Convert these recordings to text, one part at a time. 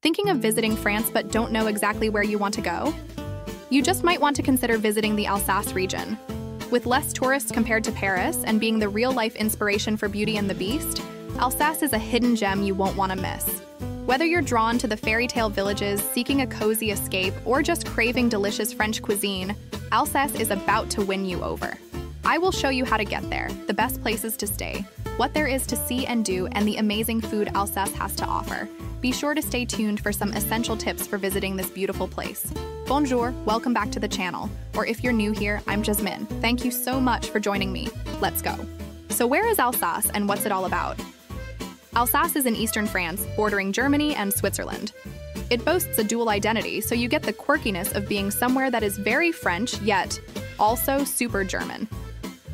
Thinking of visiting France but don't know exactly where you want to go? You just might want to consider visiting the Alsace region. With less tourists compared to Paris and being the real-life inspiration for Beauty and the Beast, Alsace is a hidden gem you won't want to miss. Whether you're drawn to the fairy tale villages, seeking a cozy escape, or just craving delicious French cuisine, Alsace is about to win you over. I will show you how to get there, the best places to stay, what there is to see and do, and the amazing food Alsace has to offer. Be sure to stay tuned for some essential tips for visiting this beautiful place. Bonjour, welcome back to the channel. Or if you're new here, I'm Jasmine. Thank you so much for joining me. Let's go. So where is Alsace and what's it all about? Alsace is in eastern France, bordering Germany and Switzerland. It boasts a dual identity, so you get the quirkiness of being somewhere that is very French, yet also super German,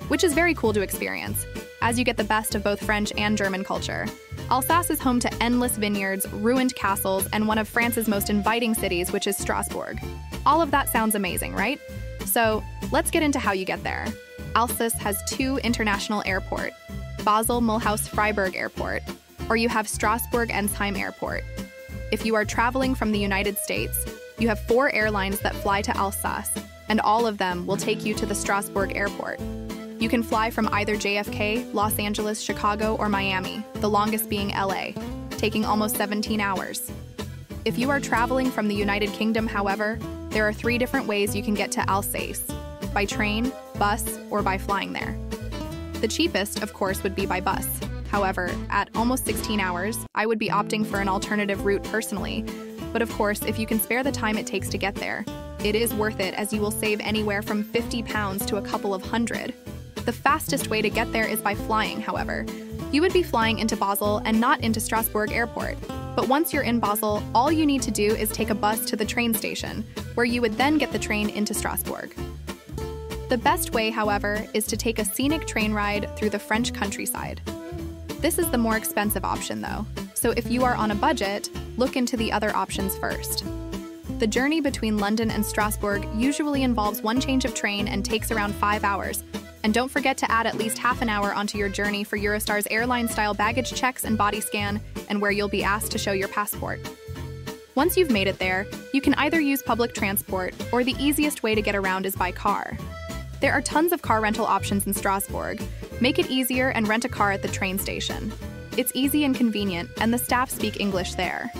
which is very cool to experience, as you get the best of both French and German culture. Alsace is home to endless vineyards, ruined castles, and one of France's most inviting cities, which is Strasbourg. All of that sounds amazing, right? So let's get into how you get there. Alsace has two international airports, Basel-Mulhouse Freiburg Airport, or you have Strasbourg and Colmar Airport. If you are traveling from the United States, you have 4 airlines that fly to Alsace, and all of them will take you to the Strasbourg Airport. You can fly from either JFK, Los Angeles, Chicago, or Miami, the longest being LA, taking almost 17 hours. If you are traveling from the United Kingdom, however, there are 3 different ways you can get to Alsace: by train, bus, or by flying there. The cheapest, of course, would be by bus. However, at almost 16 hours, I would be opting for an alternative route personally. But of course, if you can spare the time it takes to get there, it is worth it, as you will save anywhere from £50 to a couple of hundred. The fastest way to get there is by flying, however. You would be flying into Basel and not into Strasbourg Airport. But once you're in Basel, all you need to do is take a bus to the train station, where you would then get the train into Strasbourg. The best way, however, is to take a scenic train ride through the French countryside. This is the more expensive option, though, so if you are on a budget, look into the other options first. The journey between London and Strasbourg usually involves one change of train and takes around 5 hours. And don't forget to add at least half an hour onto your journey for Eurostar's airline-style baggage checks and body scan, and where you'll be asked to show your passport. Once you've made it there, you can either use public transport, or the easiest way to get around is by car. There are tons of car rental options in Strasbourg. Make it easier and rent a car at the train station. It's easy and convenient, and the staff speak English there.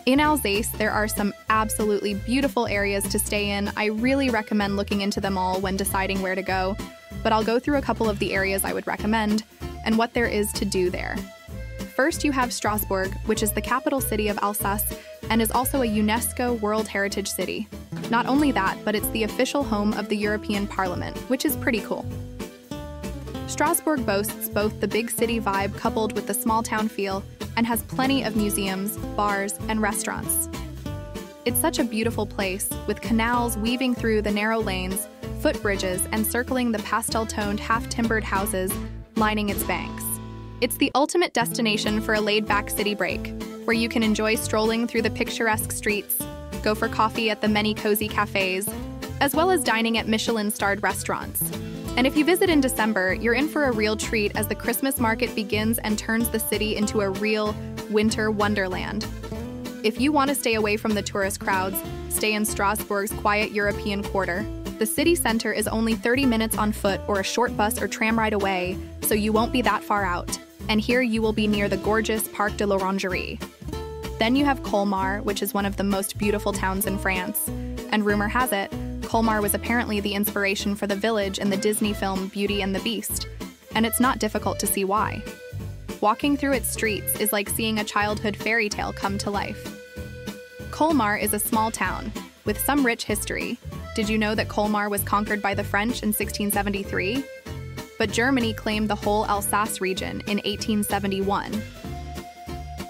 In Alsace, there are some absolutely beautiful areas to stay in. I really recommend looking into them all when deciding where to go, but I'll go through a couple of the areas I would recommend and what there is to do there. First, you have Strasbourg, which is the capital city of Alsace and is also a UNESCO World Heritage City. Not only that, but it's the official home of the European Parliament, which is pretty cool. Strasbourg boasts both the big city vibe coupled with the small town feel, and has plenty of museums, bars, and restaurants. It's such a beautiful place, with canals weaving through the narrow lanes, footbridges encircling the pastel-toned half-timbered houses lining its banks. It's the ultimate destination for a laid-back city break, where you can enjoy strolling through the picturesque streets, go for coffee at the many cozy cafes, as well as dining at Michelin-starred restaurants. And if you visit in December, you're in for a real treat as the Christmas market begins and turns the city into a real winter wonderland. If you want to stay away from the tourist crowds, stay in Strasbourg's quiet European quarter. The city center is only 30 minutes on foot or a short bus or tram ride away, so you won't be that far out. And here you will be near the gorgeous Parc de l'Orangerie. Then you have Colmar, which is one of the most beautiful towns in France. And rumor has it, Colmar was apparently the inspiration for the village in the Disney film Beauty and the Beast, and it's not difficult to see why. Walking through its streets is like seeing a childhood fairy tale come to life. Colmar is a small town with some rich history. Did you know that Colmar was conquered by the French in 1673? But Germany claimed the whole Alsace region in 1871.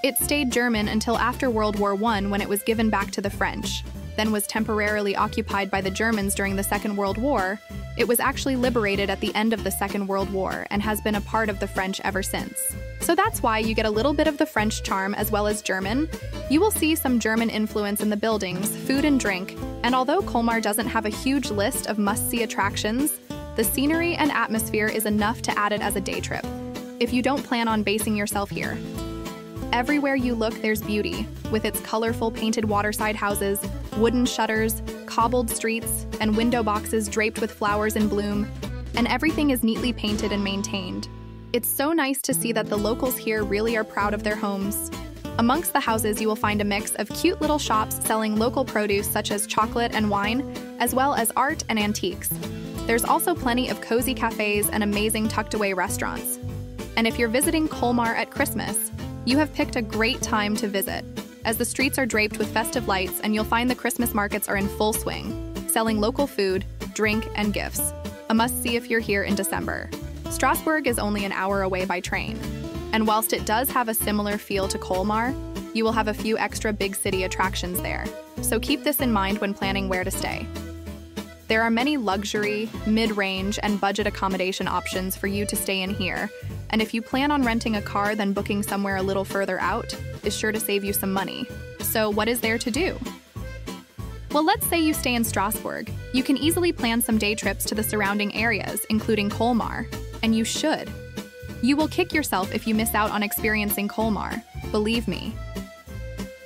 It stayed German until after World War I, when it was given back to the French, then was temporarily occupied by the Germans during the Second World War. It was actually liberated at the end of the Second World War and has been a part of the French ever since. So that's why you get a little bit of the French charm as well as German. You will see some German influence in the buildings, food and drink, and although Colmar doesn't have a huge list of must-see attractions, the scenery and atmosphere is enough to add it as a day trip, if you don't plan on basing yourself here. Everywhere you look, there's beauty, with its colorful painted waterside houses, wooden shutters, cobbled streets, and window boxes draped with flowers in bloom, and everything is neatly painted and maintained. It's so nice to see that the locals here really are proud of their homes. Amongst the houses, you will find a mix of cute little shops selling local produce such as chocolate and wine, as well as art and antiques. There's also plenty of cozy cafes and amazing tucked-away restaurants. And if you're visiting Colmar at Christmas, you have picked a great time to visit, as the streets are draped with festive lights and you'll find the Christmas markets are in full swing, selling local food, drink, and gifts. A must-see if you're here in December. Strasbourg is only an hour away by train. And whilst it does have a similar feel to Colmar, you will have a few extra big city attractions there. So keep this in mind when planning where to stay. There are many luxury, mid-range, and budget accommodation options for you to stay in here, and if you plan on renting a car, then booking somewhere a little further out is sure to save you some money. So what is there to do? Well, let's say you stay in Strasbourg. You can easily plan some day trips to the surrounding areas, including Colmar, and you should. You will kick yourself if you miss out on experiencing Colmar, believe me.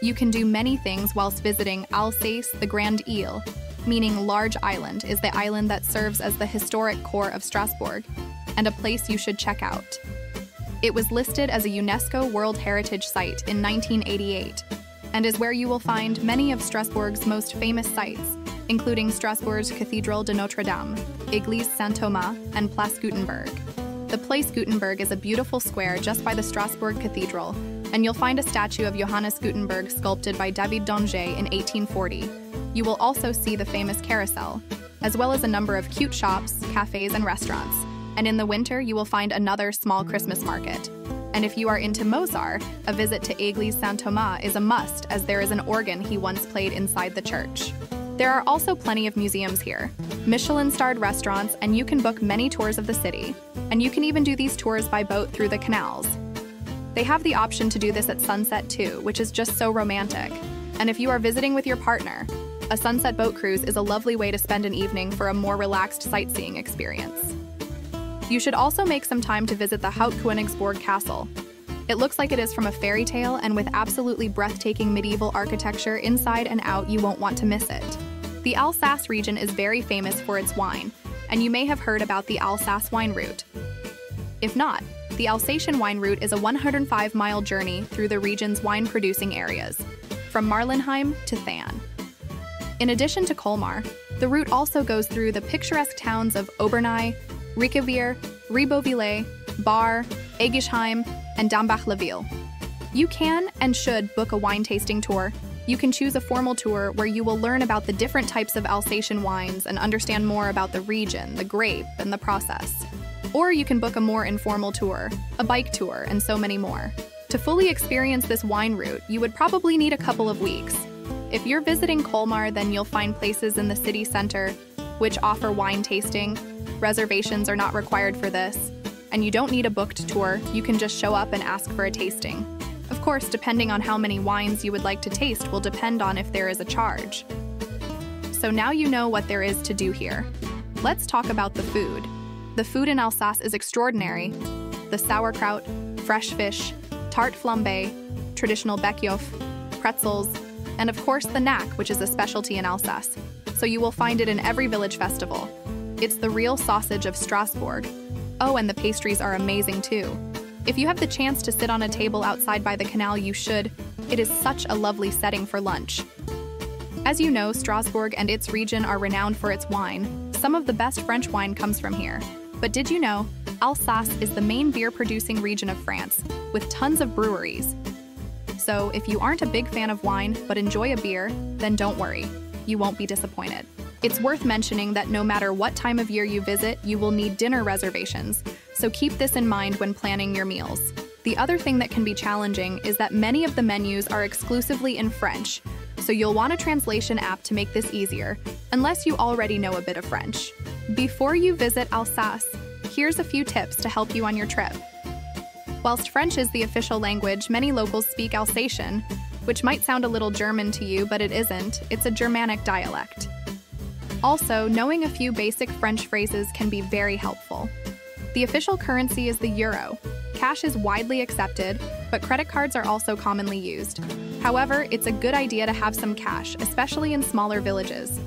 You can do many things whilst visiting Alsace, the Grand Ile, meaning large island, is the island that serves as the historic core of Strasbourg, and a place you should check out. It was listed as a UNESCO World Heritage Site in 1988, and is where you will find many of Strasbourg's most famous sites, including Strasbourg's Cathedral de Notre Dame, Église Saint-Thomas, and Place Gutenberg. The Place Gutenberg is a beautiful square just by the Strasbourg Cathedral, and you'll find a statue of Johannes Gutenberg sculpted by David Donge in 1840. You will also see the famous carousel, as well as a number of cute shops, cafes, and restaurants. And in the winter, you will find another small Christmas market. And if you are into Mozart, a visit to Église Saint-Thomas is a must, as there is an organ he once played inside the church. There are also plenty of museums here, Michelin-starred restaurants, and you can book many tours of the city. And you can even do these tours by boat through the canals. They have the option to do this at sunset too, which is just so romantic. And if you are visiting with your partner, a sunset boat cruise is a lovely way to spend an evening for a more relaxed sightseeing experience. You should also make some time to visit the Haut-Kœnigsbourg castle. It looks like it is from a fairy tale, and with absolutely breathtaking medieval architecture inside and out, you won't want to miss it. The Alsace region is very famous for its wine, and you may have heard about the Alsace Wine Route. If not, the Alsatian Wine Route is a 105-mile journey through the region's wine-producing areas, from Marlenheim to Thann. In addition to Colmar, the route also goes through the picturesque towns of Obernai, Rickevier, Ribeauvillé, Bar, Egisheim, and Dambach-la-Ville. You can and should book a wine tasting tour. You can choose a formal tour where you will learn about the different types of Alsatian wines and understand more about the region, the grape, and the process. Or you can book a more informal tour, a bike tour, and so many more. To fully experience this wine route, you would probably need a couple of weeks. If you're visiting Colmar, then you'll find places in the city center which offer wine tasting. Reservations are not required for this, and you don't need a booked tour. You can just show up and ask for a tasting. Of course, depending on how many wines you would like to taste will depend on if there is a charge. So now you know what there is to do here. Let's talk about the food. The food in Alsace is extraordinary. The sauerkraut, fresh fish, tarte flambée, traditional bekjof, pretzels, and of course the knack, which is a specialty in Alsace. So you will find it in every village festival. It's the real sausage of Strasbourg. Oh, and the pastries are amazing too. If you have the chance to sit on a table outside by the canal, you should. It is such a lovely setting for lunch. As you know, Strasbourg and its region are renowned for its wine. Some of the best French wine comes from here. But did you know, Alsace is the main beer-producing region of France, with tons of breweries. So if you aren't a big fan of wine but enjoy a beer, then don't worry, you won't be disappointed. It's worth mentioning that no matter what time of year you visit, you will need dinner reservations, so keep this in mind when planning your meals. The other thing that can be challenging is that many of the menus are exclusively in French, so you'll want a translation app to make this easier, unless you already know a bit of French. Before you visit Alsace, here's a few tips to help you on your trip. Whilst French is the official language, many locals speak Alsatian, which might sound a little German to you, but it isn't. It's a Germanic dialect. Also, knowing a few basic French phrases can be very helpful. The official currency is the euro. Cash is widely accepted, but credit cards are also commonly used. However, it's a good idea to have some cash, especially in smaller villages.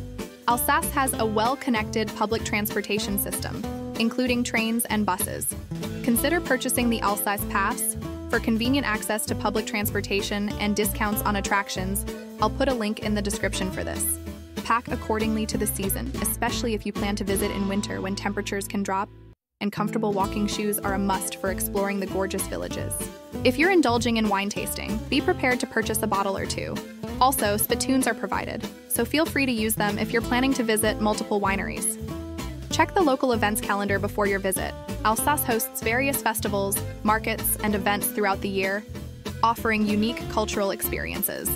Alsace has a well-connected public transportation system, including trains and buses. Consider purchasing the Alsace Pass. For convenient access to public transportation and discounts on attractions, I'll put a link in the description for this. Pack accordingly to the season, especially if you plan to visit in winter when temperatures can drop, and comfortable walking shoes are a must for exploring the gorgeous villages. If you're indulging in wine tasting, be prepared to purchase a bottle or two. Also, spittoons are provided, so feel free to use them if you're planning to visit multiple wineries. Check the local events calendar before your visit. Alsace hosts various festivals, markets, and events throughout the year, offering unique cultural experiences.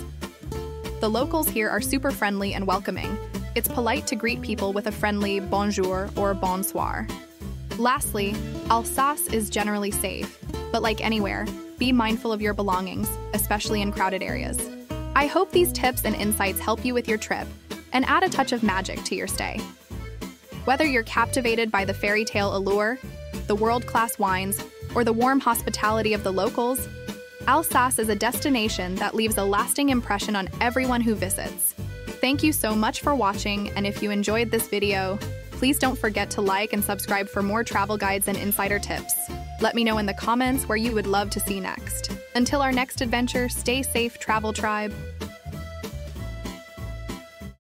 The locals here are super friendly and welcoming. It's polite to greet people with a friendly bonjour or bonsoir. Lastly, Alsace is generally safe, but like anywhere, be mindful of your belongings, especially in crowded areas. I hope these tips and insights help you with your trip and add a touch of magic to your stay. Whether you're captivated by the fairy tale allure, the world-class wines, or the warm hospitality of the locals, Alsace is a destination that leaves a lasting impression on everyone who visits. Thank you so much for watching, and if you enjoyed this video, please don't forget to like and subscribe for more travel guides and insider tips. Let me know in the comments where you would love to see next. Until our next adventure, stay safe, Travel Tribe.